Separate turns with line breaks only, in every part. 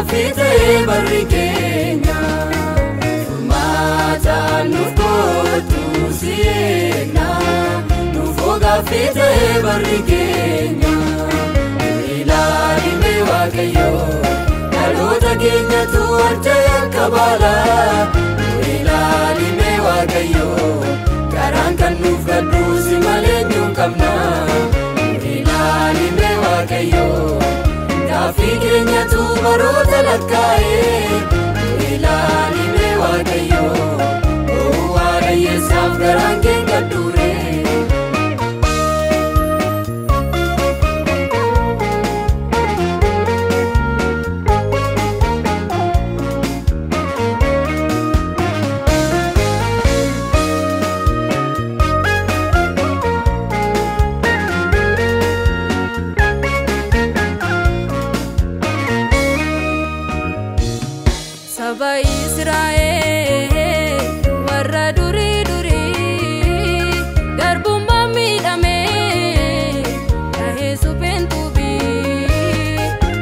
Fite barrikenya Mata nufotu signa Nufoga fite barrikenya Ilari mewa kayo Nalota kenya tuarte kabala Ilari mewa kayo Karankan nufgadu si malenyum kamna Ilari mewa kayo Fikirnya tu baru terlekai Ilani mewah kayo Oh ada yesaf gerangking kedure
Saba Israel warra duri darbumma midhame yahe supentubi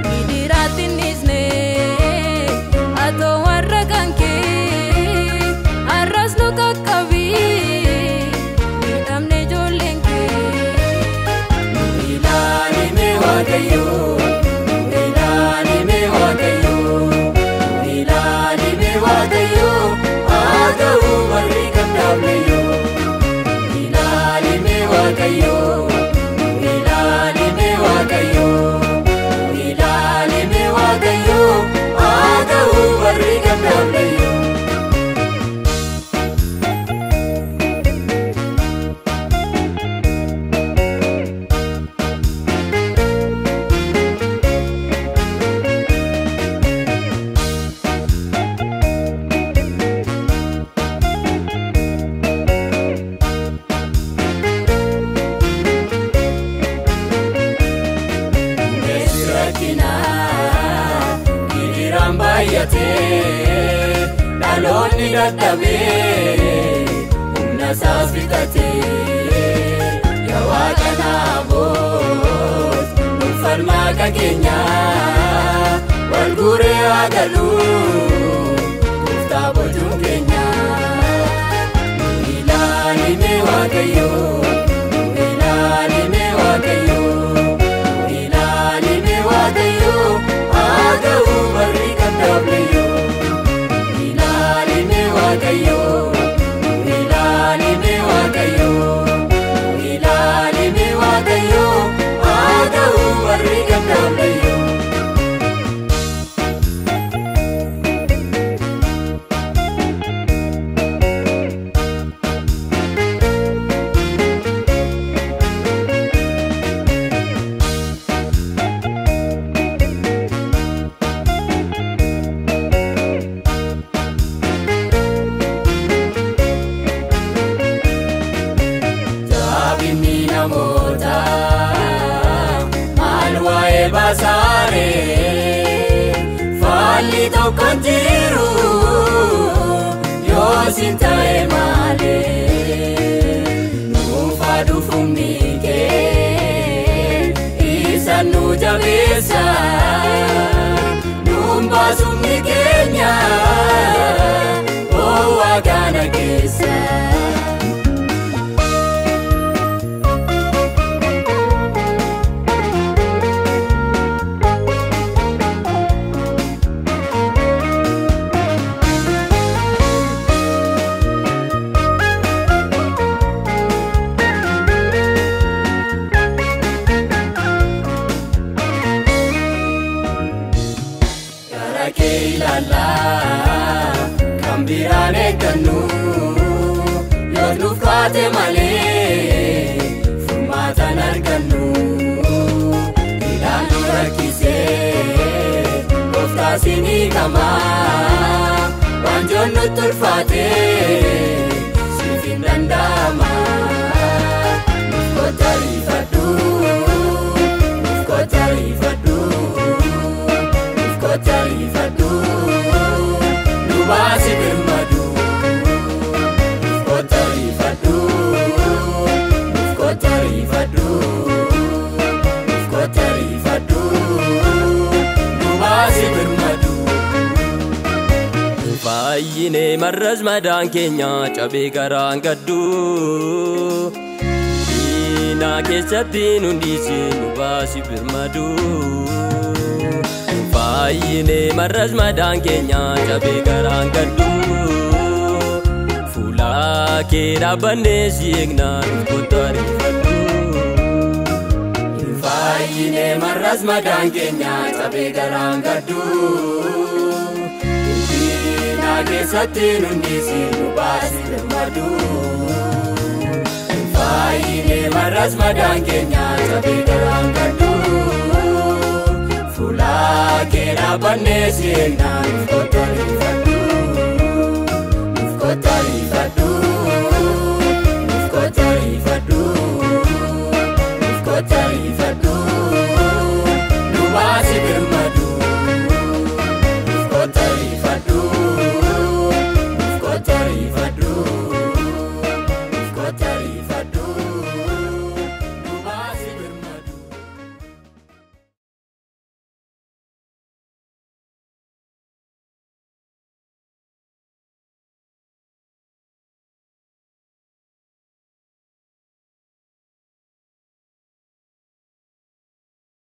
midiratin isne ato warra kanke arras lukakabi midhamne jollenke
Ilani mewa kayo Ilani mewa kayo Daloni dadhabe humna isaas fixate yaa Waaqa naabot falmaa kakeenya wal guree agalu gooftaa bojuun keenya Ilaalii mee Waaqayyo Ilaalii mee Waaqayyo Ilaalii mee Waaqayyo agahu barri kan dableyo Ilaalii mee Waaqayyo Ilaalii mee Waaqayyo Ilaalii mee Waaqayyo agahu barri kan dableyo Basare fali to kanjiru yo sinta emale nufadu fumike isanu jabesa numba sumikenya o agana kesa ilaalla kan biraan eeggannu yoo nuuf kaate malee furmaatan argannu ilaaluu rakkisee gooftaa sinii qamaa waan joonnutti ulfaatee siif hin danda'ama nuuf kottariifadhu nuuf kottariifadhu nuuf kottariifadhu nu baasi birmadu nuuf kottariifadhu nuuf kottariifadhu nuuf kottariifadhu nu baasi birmadu. Fayyine marras madaan keenya cabee garaan gaddu diina keessatti nundiisi nu baasi birmadu. Fayyine marras madaan keenya cabee garaan gaddu fuula kee dhaabbannee si eegna nuuf kottariifadhu. Fayyine marras madaan keenya cabee garaan gaddu keessatti nundiisi nu baasi birmadu. Fayyine marras madaan keenya cabee garaan gaddu fuula kee dhaabbannee si eegna nuuf kottariifadhu nuuf kottariifadhu nuuf kottariifadhu